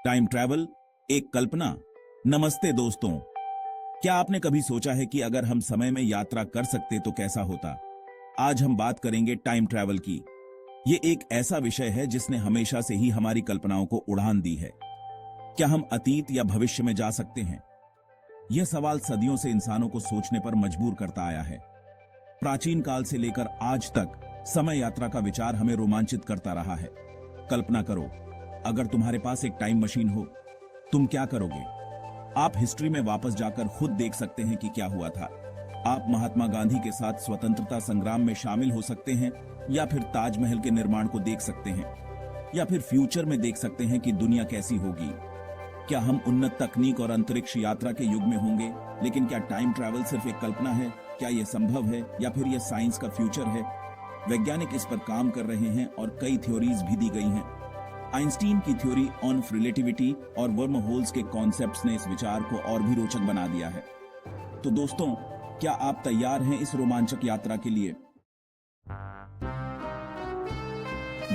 Time travel एक कल्पना। नमस्ते दोस्तों, क्या आपने कभी सोचा है कि अगर हम समय में यात्रा कर सकते तो कैसा होता। आज हम बात करेंगे टाइम ट्रैवल की। ये एक ऐसा विषय है जिसने हमेशा से ही हमारी कल्पनाओं को उड़ान दी है। क्या हम अतीत या भविष्य में जा सकते हैं? यह सवाल सदियों से इंसानों को सोचने पर मजबूर करता आया है। प्राचीन काल से लेकर आज तक समय यात्रा का विचार हमें रोमांचित करता रहा है। कल्पना करो, अगर तुम्हारे पास एक टाइम मशीन हो, तुम क्या करोगे? आप हिस्ट्री में वापस जाकर खुद देख सकते हैं कि क्या हुआ था। आप महात्मा गांधी के साथ स्वतंत्रता संग्राम में शामिल हो सकते हैं, या फिर ताजमहल के निर्माण को देख सकते हैं, या फिर फ्यूचर में देख सकते हैं कि दुनिया कैसी होगी। क्या हम उन्नत तकनीक और अंतरिक्ष यात्रा के युग में होंगे? लेकिन क्या टाइम ट्रैवल सिर्फ एक कल्पना है? क्या यह संभव है, या फिर यह साइंस का फ्यूचर है? वैज्ञानिक इस पर काम कर रहे हैं और कई थ्योरीज भी दी गई हैं। आइंस्टीन की थ्योरी ऑन रिलेटिविटी और वर्म होल्स के कॉन्सेप्ट्स ने इस विचार को और भी रोचक बना दिया है। तो दोस्तों, क्या आप तैयार हैं इस रोमांचक यात्रा के लिए?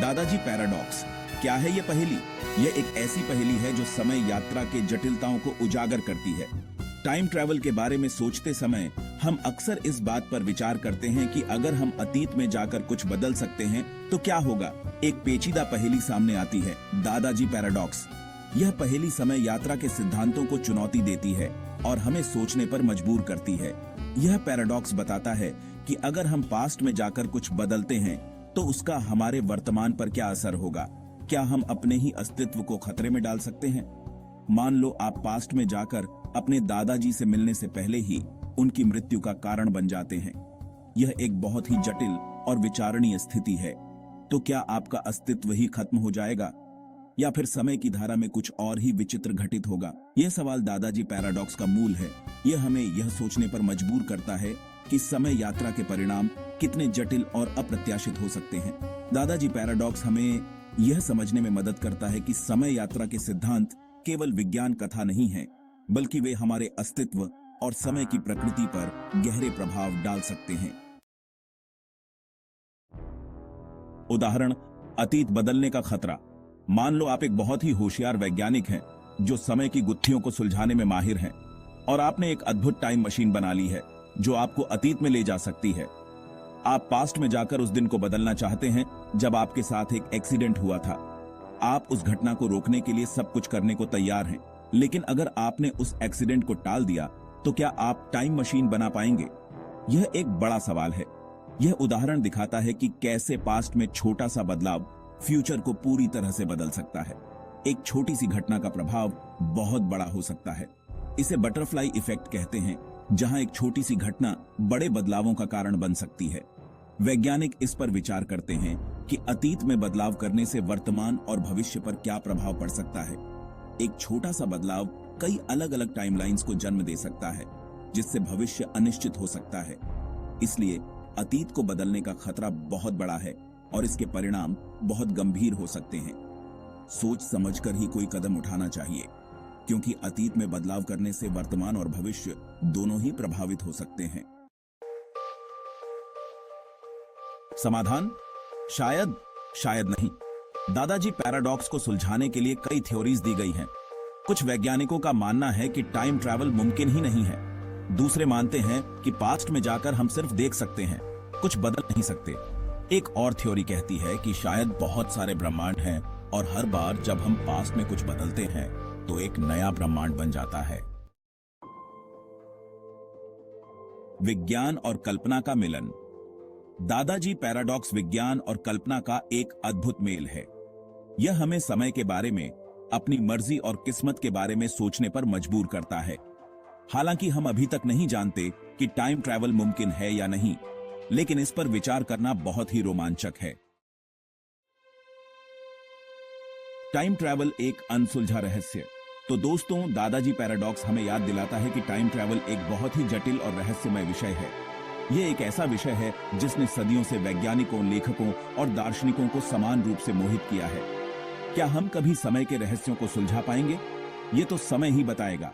दादाजी पैराडॉक्स क्या है ये पहेली? यह एक ऐसी पहेली है जो समय यात्रा के जटिलताओं को उजागर करती है। टाइम ट्रैवल के बारे में सोचते समय हम अक्सर इस बात पर विचार करते हैं कि अगर हम अतीत में जाकर कुछ बदल सकते हैं तो क्या होगा। एक पेचीदा पहेली सामने आती है, दादाजी पैराडॉक्स। यह पहेली समय यात्रा के सिद्धांतों को चुनौती देती है और हमें सोचने पर मजबूर करती है। यह पैराडॉक्स बताता है कि अगर हम पास्ट में जाकर कुछ बदलते हैं तो उसका हमारे वर्तमान पर क्या असर होगा। क्या हम अपने ही अस्तित्व को खतरे में डाल सकते हैं? मान लो आप पास्ट में जाकर अपने दादाजी से मिलने से पहले ही उनकी मृत्यु का कारण बन जाते हैं। यह एक बहुत ही जटिल और विचारणीय स्थिति है। तो क्या आपका अस्तित्व ही खत्म हो जाएगा, या फिर समय की धारा में कुछ और ही विचित्र घटित होगा? यह सवाल दादाजी पैराडॉक्स का मूल है। यह हमें यह सोचने पर मजबूर करता है कि समय यात्रा के परिणाम कितने जटिल और अप्रत्याशित हो सकते हैं। दादाजी पैराडॉक्स हमें यह समझने में मदद करता है कि समय यात्रा के सिद्धांत केवल विज्ञान कथा नहीं है, बल्कि वे हमारे अस्तित्व और समय की प्रकृति पर गहरे प्रभाव डाल सकते हैं। उदाहरण, अतीत बदलने का खतरा। मान लो आप एक बहुत ही होशियार वैज्ञानिक हैं जो समय की गुत्थियों को सुलझाने में माहिर हैं, और आपने एक अद्भुत टाइम मशीन बना ली है जो आपको अतीत में ले जा सकती है। आप पास्ट में जाकर उस दिन को बदलना चाहते हैं जब आपके साथ एक एक्सीडेंट हुआ था। आप उस घटना को रोकने के लिए सब कुछ करने को तैयार हैं, लेकिन अगर आपने उस एक्सीडेंट को टाल दिया तो क्या आप टाइम मशीन बना पाएंगे? यह एक बड़ा सवाल है। यह उदाहरण दिखाता है कि कैसे पास्ट में छोटा सा बदलाव फ्यूचर को पूरी तरह से बदल सकता है। एक छोटी सी घटना का प्रभाव बहुत बड़ा हो सकता है। इसे बटरफ्लाई इफेक्ट कहते हैं, जहां एक छोटी सी घटना बड़े बदलावों का कारण बन सकती है। वैज्ञानिक इस पर विचार करते हैं कि अतीत में बदलाव करने से वर्तमान और भविष्य पर क्या प्रभाव पड़ सकता है। एक छोटा सा बदलाव कई अलग अलग टाइमलाइंस को जन्म दे सकता है, जिससे भविष्य अनिश्चित हो सकता है। इसलिए अतीत को बदलने का खतरा बहुत बड़ा है और इसके परिणाम बहुत गंभीर हो सकते हैं। सोच समझकर ही कोई कदम उठाना चाहिए, क्योंकि अतीत में बदलाव करने से वर्तमान और भविष्य दोनों ही प्रभावित हो सकते हैं। समाधान? शायद, शायद नहीं। दादाजी पैराडॉक्स को सुलझाने के लिए कई थ्योरीज दी गई हैं। कुछ वैज्ञानिकों का मानना है कि टाइम ट्रैवल मुमकिन ही नहीं है। दूसरे मानते हैं कि पास्ट में जाकर हम सिर्फ देख सकते हैं, कुछ बदल नहीं सकते। एक और थ्योरी कहती है कि शायद बहुत सारे ब्रह्मांड हैं और हर बार जब हम पास्ट में कुछ बदलते हैं तो एक नया ब्रह्मांड बन जाता है। विज्ञान और कल्पना का मिलन। दादाजी पैराडॉक्स विज्ञान और कल्पना का एक अद्भुत मेल है। यह हमें समय के बारे में, अपनी मर्जी और किस्मत के बारे में सोचने पर मजबूर करता है। हालांकि हम अभी तक नहीं जानते कि टाइम ट्रैवल मुमकिन है या नहीं, लेकिन इस पर विचार करना बहुत ही रोमांचक है। टाइम ट्रैवल एक अनसुलझा रहस्य। तो दोस्तों, दादाजी पैराडॉक्स हमें याद दिलाता है कि टाइम ट्रैवल एक बहुत ही जटिल और रहस्यमय विषय है। यह एक ऐसा विषय है जिसने सदियों से वैज्ञानिकों, लेखकों और दार्शनिकों को समान रूप से मोहित किया है। क्या हम कभी समय के रहस्यों को सुलझा पाएंगे? ये तो समय ही बताएगा।